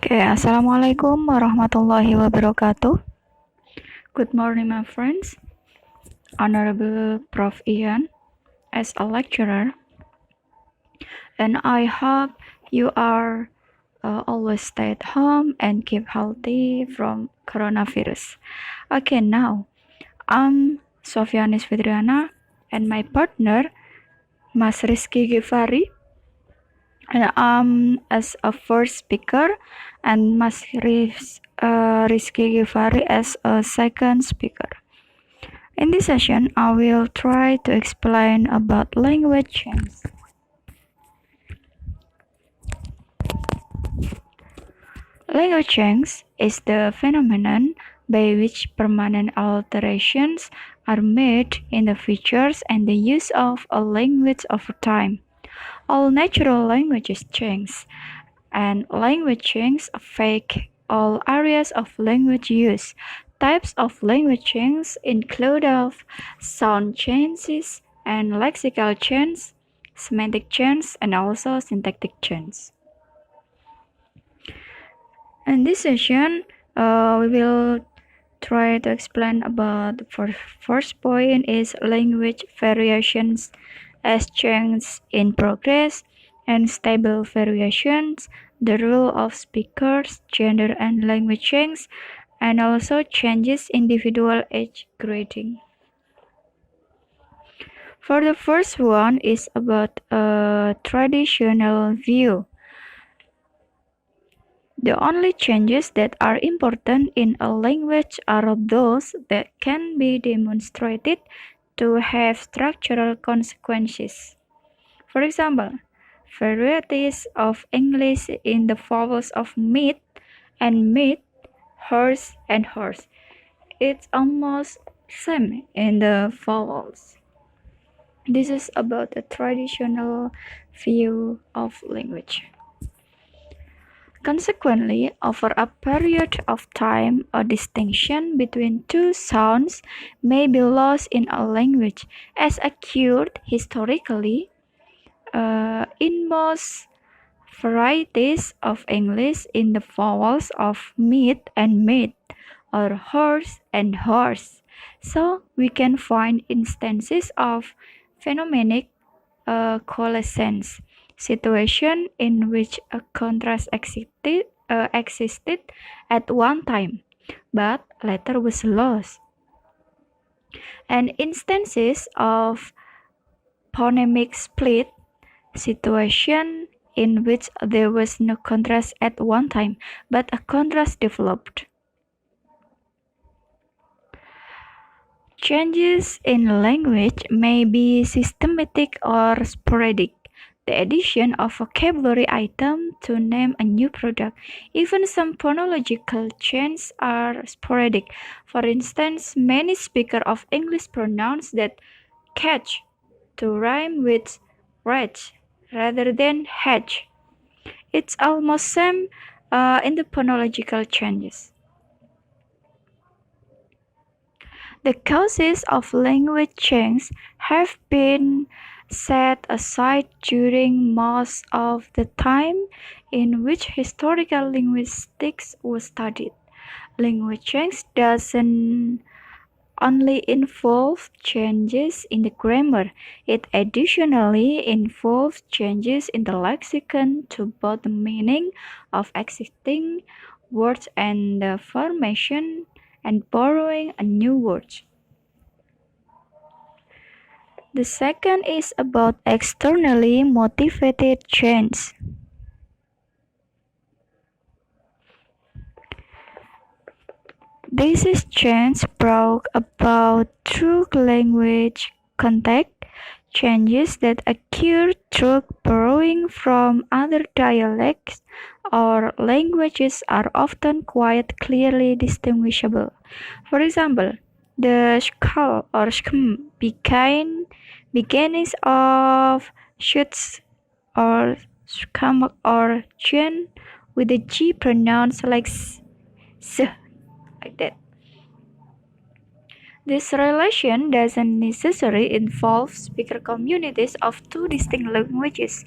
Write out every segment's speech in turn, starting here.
Okay, Assalamualaikum warahmatullahi wabarakatuh. Good morning, my friends. Honorable Prof. Ian, as a lecturer, and I hope you are always stay at home and keep healthy from coronavirus. Okay, now I'm Sofianis Fitriana and my partner, Mas Rizky Givari. And as a first speaker, and Rizky Givari as a second speaker. In this session, I will try to explain about language change. Language change is the phenomenon by which permanent alterations are made in the features and the use of a language over time. All natural languages change, and language change affect all areas of language use. Types of language change include of sound changes and lexical change, semantic change, and also syntactic change. In this session, we will try to explain about the first point is language variations as change in progress and stable variations, the role of speakers, gender and language change, and also changes individual age grading. For the first one is about a traditional view. The only changes that are important in a language are those that can be demonstrated to have structural consequences. For example, varieties of English in the vowels of meat and meat, horse and horse. It's almost same in the vowels. This is about the traditional view of language. Consequently, over a period of time, a distinction between two sounds may be lost in a language, as occurred historically in most varieties of English in the vowels of meat and meat, or horse and horse. So we can find instances of phonemic coalescence, situation in which a contrast existed at one time, but later was lost, and instances of phonemic split, situation in which there was no contrast at one time, but a contrast developed. Changes in language may be systematic or sporadic. The addition of vocabulary item to name a new product. Even some phonological changes are sporadic. For instance, many speakers of English pronounce that catch to rhyme with wretch rather than hedge. It's almost same in the phonological changes. The causes of language change have been set aside during most of the time in which historical linguistics was studied. Language change doesn't only involve changes in the grammar, it additionally involves changes in the lexicon to both the meaning of existing words and the formation and borrowing a new word. The second is about externally motivated change. This is change brought about through language contact. Changes that occur through borrowing from other dialects or languages are often quite clearly distinguishable. For example, the skull or schm beginnings of shoots or stomach or chin with the G pronounced like s, like that. This relation doesn't necessarily involve speaker communities of two distinct languages,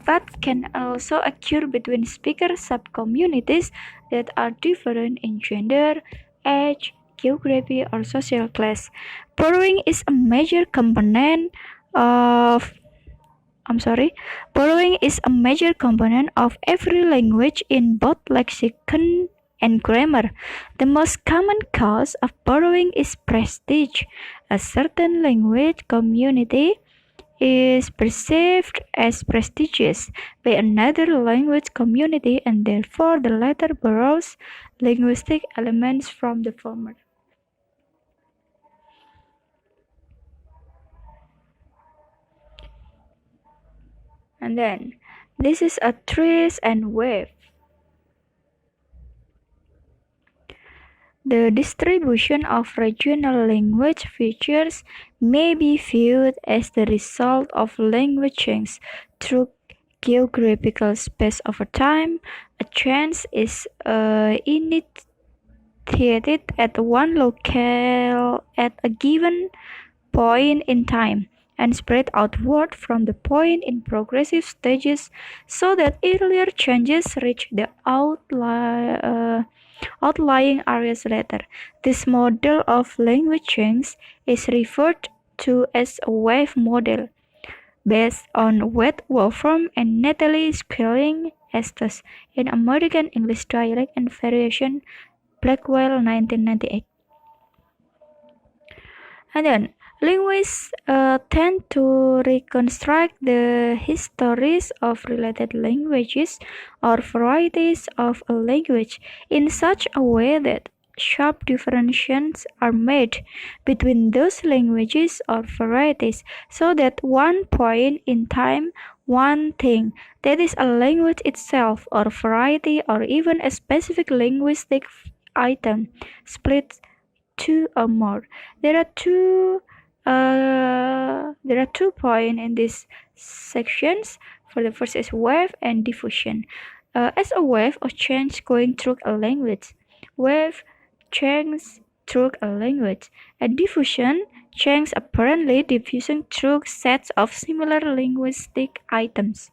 but can also occur between speaker subcommunities that are different in gender, age, geography, or social class. Borrowing is a major component of Borrowing is a major component of every language in both lexicon and grammar. The most common cause of borrowing is prestige. A certain language community is perceived as prestigious by another language community, and therefore the latter borrows linguistic elements from the former. And then, this is a trees and wave. The distribution of regional language features may be viewed as the result of language change through geographical space over time. A change is initiated at one locale at a given point in time and spread outward from the point in progressive stages so that earlier changes reach the outlying areas later. This model of language change is referred to as a wave model, based on Wade Wolfram and Natalie Squilling Estes in American English Dialect and Variation, Blackwell, 1998. And then linguists tend to reconstruct the histories of related languages or varieties of a language in such a way that sharp differentiations are made between those languages or varieties, so that one point in time, one thing, that is a language itself or variety or even a specific linguistic item, splits two or more. There are two points in these sections. For the first is wave and diffusion. As a wave of change going through a language, wave change through a language, and diffusion change apparently diffusing through sets of similar linguistic items.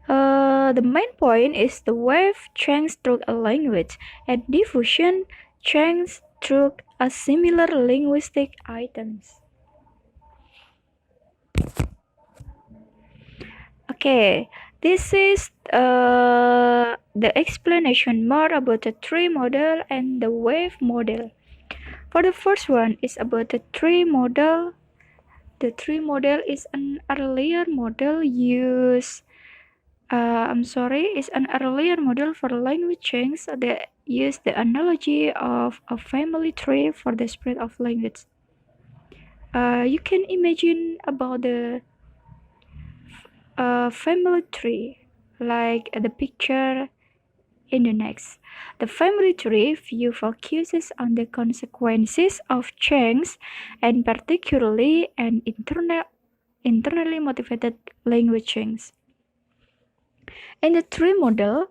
The main point is the wave change through a language, and diffusion change through a similar linguistic items. Okay, this is the explanation more about the tree model and the wave model. For the first one is about the tree model. The tree model is an earlier model is an earlier model for language change that used the analogy of a family tree for the spread of language. You can imagine about the family tree like the picture in the next. The family tree view focuses on the consequences of change and particularly an internally motivated language change. In the tree model,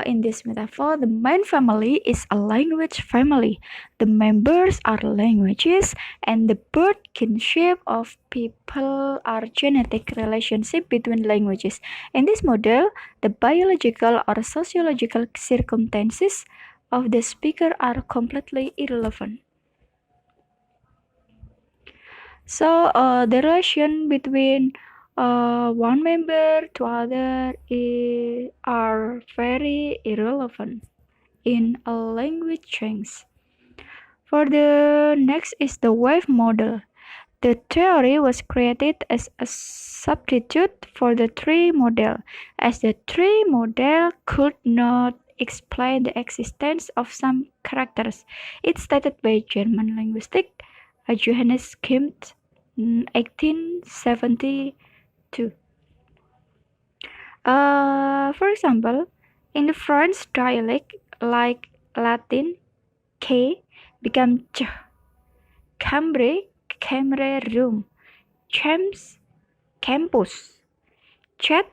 in this metaphor, the main family is a language family. The members are languages, and the birth kinship of people are genetic relationship between languages. In this model, the biological or sociological circumstances of the speaker are completely irrelevant. So the relation between one member to other are very irrelevant in a language change. For the next is the wave model. The theory was created as a substitute for the tree model, as the tree model could not explain the existence of some characters. It's stated by German linguist Johannes Kimt, 1872. For example, in the French dialect, like Latin, K become ch, cambre, camera room, champs, campus, chat,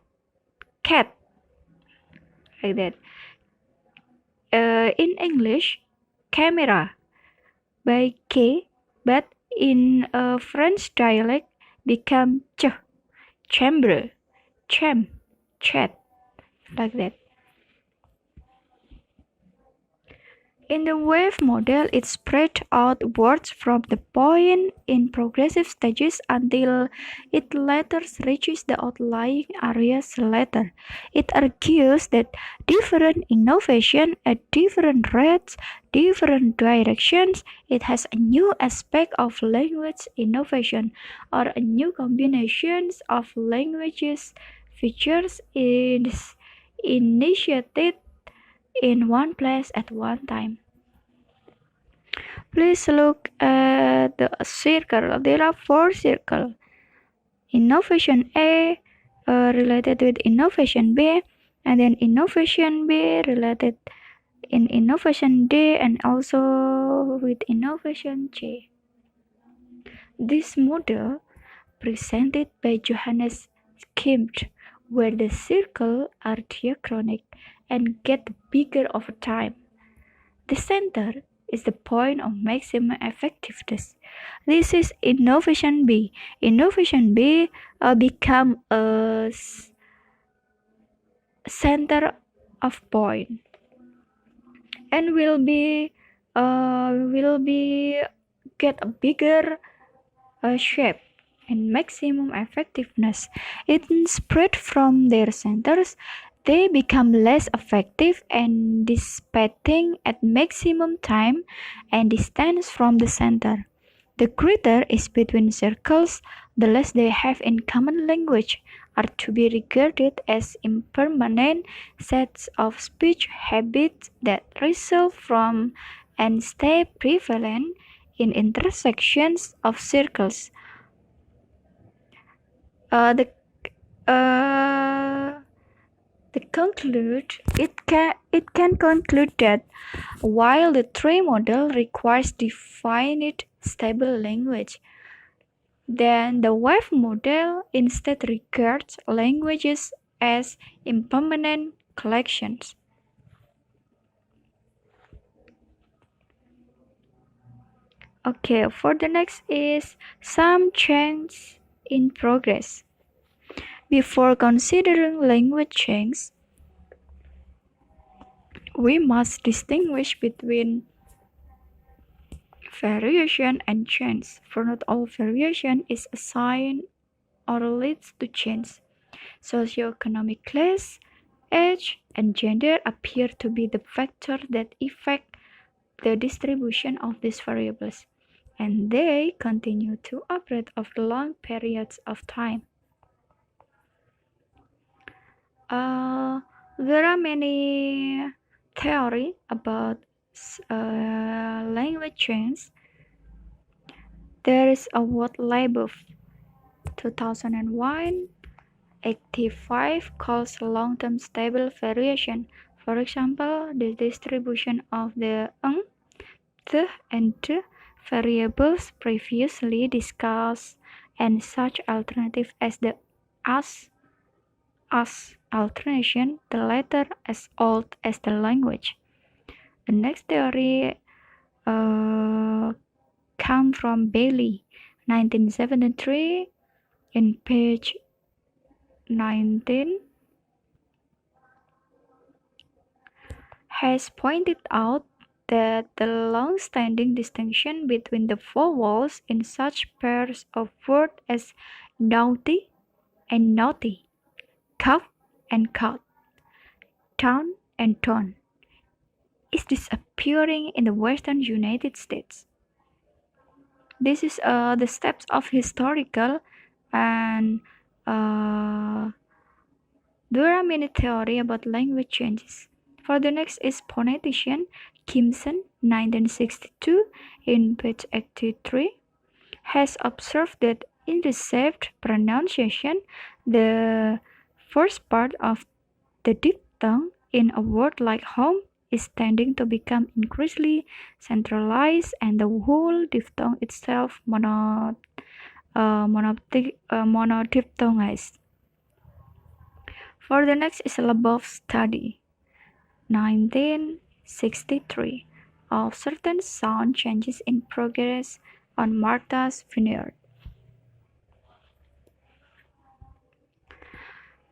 cat, like that. In English, camera by K, but in French dialect become ch, chambre. chat, like that. In the wave model, it spread outwards from the point in progressive stages until it later reaches the outlying areas later. It argues that different innovation at different rates, different directions, it has a new aspect of language innovation or a new combinations of languages features is initiated in one place at one time. Please look at the circle. There are 4 circles. Innovation A related with innovation B, and then innovation B related in innovation D, and also with innovation C. This model presented by Johannes Kimt, where the circles are diachronic and get bigger over time. The center is the point of maximum effectiveness. This is innovation B. Innovation B become a center of point and will be get a bigger shape and maximum effectiveness. It spread from their centers. They become less effective and dissipating at maximum time and distance from the center. The greater is between circles, the less they have in common language, are to be regarded as impermanent sets of speech habits that result from and stay prevalent in intersections of circles. The it can conclude that while the tree model requires definite stable language, then the wave model instead regards languages as impermanent collections. Okay, for the next is some change in progress. Before considering language change, we must distinguish between variation and change, for not all variation is a sign or leads to change. Socioeconomic class, age, and gender appear to be the factors that affect the distribution of these variables, and they continue to operate over long periods of time. There are many theories about language change. There is a word label 2001 85 calls long-term stable variation. For example, the distribution of the the, and the variables previously discussed and such alternatives as the as alternation, the latter as old as the language. The next theory come from Bailey, 1973, in page 19, has pointed out that the long-standing distinction between the vowels in such pairs of words as naughty and naughty, cough and cough, town and tone, is disappearing in the western United States. This is the steps of historical and there are many theories about language changes. For the next is phonetician Kimson, 1962, in page 83, has observed that in received pronunciation, the first part of the diphthong in a word like home is tending to become increasingly centralized, and the whole diphthong itself monodiphthongized. For the next is Lebow's study, 1963, of certain sound changes in progress on Martha's Vineyard.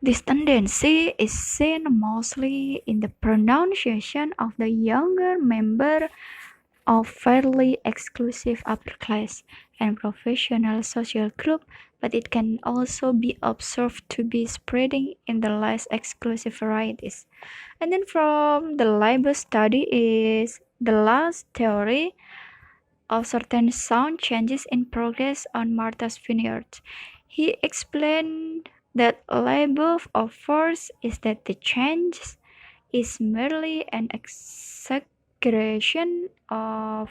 This tendency is seen mostly in the pronunciation of the younger member of fairly exclusive upper-class and professional social group, but it can also be observed to be spreading in the less exclusive varieties. And then from the labor study is the last theory of certain sound changes in progress on Martha's Vineyard. He explained that labor of force is that the change is merely an exaggeration of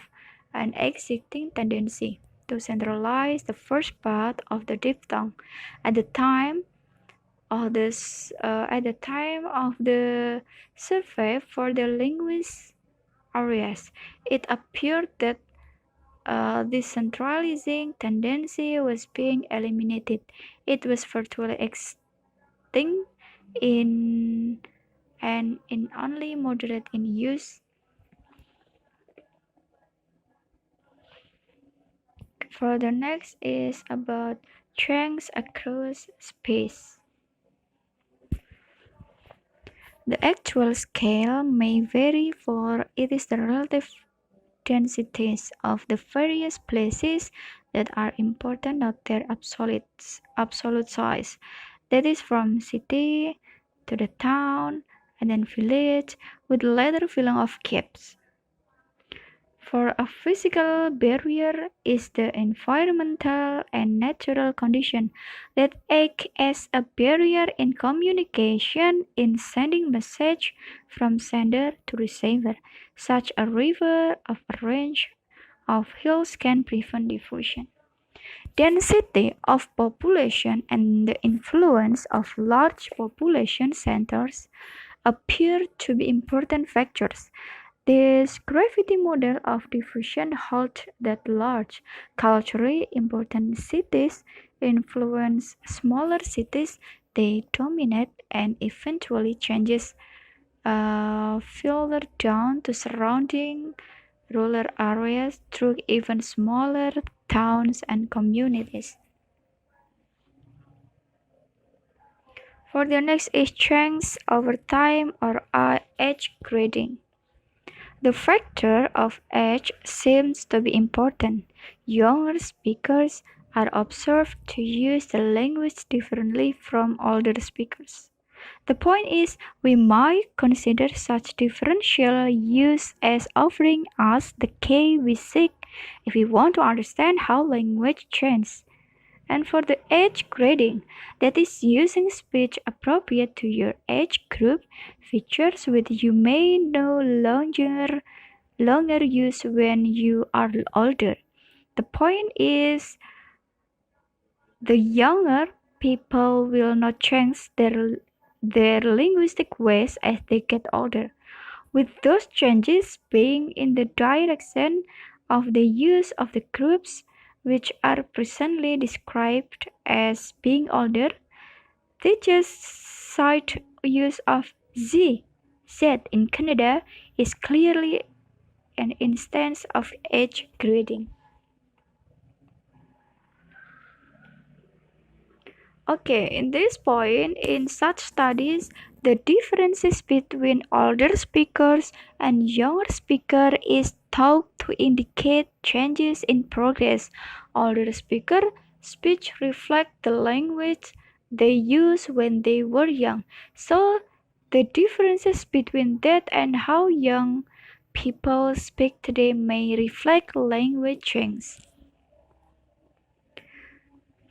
an existing tendency to centralize the first part of the diphthong at the time of the survey for the linguist areas. It appeared that this centralizing tendency was being eliminated. It was virtually extinct in and in only moderate in use. For the next is about strengths across space. The actual scale may vary, for it is the relative densities of the various places that are important, not their absolute size. That is from city to the town and then village, with the latter filling of gaps. For a physical barrier is the environmental and natural condition that act as a barrier in communication in sending message from sender to receiver. Such a river of a range of hills can prevent diffusion. Density of population and the influence of large population centers appear to be important factors. This gravity model of diffusion holds that large, culturally important cities influence smaller cities, they dominate and eventually changes filter down to surrounding rural areas through even smaller towns and communities. For the next is strengths over time or age grading. The factor of age seems to be important. Younger speakers are observed to use the language differently from older speakers. The point is, we might consider such differential use as offering us the key we seek if we want to understand how language changes. And for the age grading, that is using speech appropriate to your age group, features which you may no longer use when you are older. The point is, the younger people will not change their linguistic ways as they get older, with those changes being in the direction of the use of the groups which are presently described as being older. They just cite use of Z in Canada is clearly an instance of age grading. Okay, in this point, in such studies, the differences between older speakers and younger speakers is thought to indicate changes in progress. Older speaker speech reflect the language they used when they were young. So the differences between that and how young people speak today may reflect language change.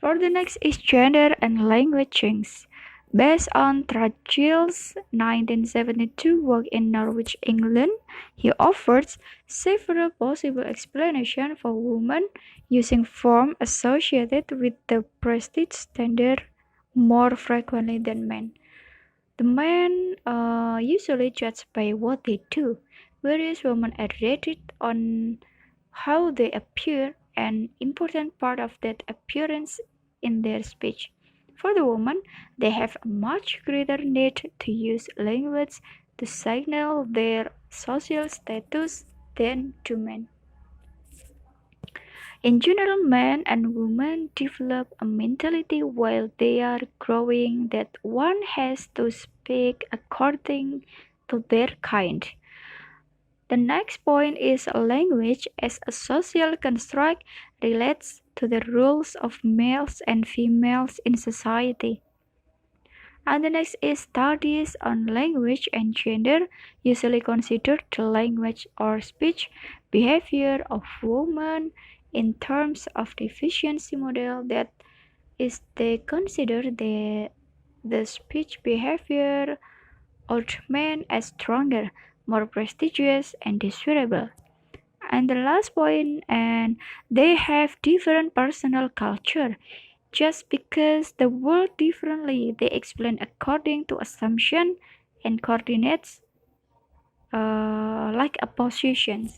For the next is gender and language change. Based on Trachill's 1972 work in Norwich, England, he offers several possible explanations for women using forms associated with the prestige standard more frequently than men. The men are usually judged by what they do, whereas women are rated on how they appear, an important part of that appearance in their speech. For the women, they have a much greater need to use language to signal their social status than to men. In general, men and women develop a mentality while they are growing that one has to speak according to their kind. The next point is language as a social construct relates to the roles of males and females in society. And the next is studies on language and gender usually consider the language or speech behavior of women in terms of the efficiency model, that is they consider the speech behavior of men as stronger, more prestigious and desirable. And the last point, and they have different personal culture. Just because the world differently, they explain according to assumption and coordinates like oppositions.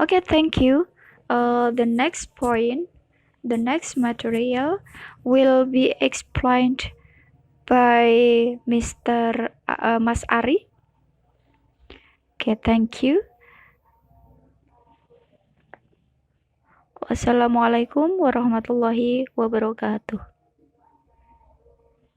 Okay, thank you. The next point, the next material will be explained by Mr. Mas Ari. Okay, thank you. Wassalamualaikum warahmatullahi wabarakatuh.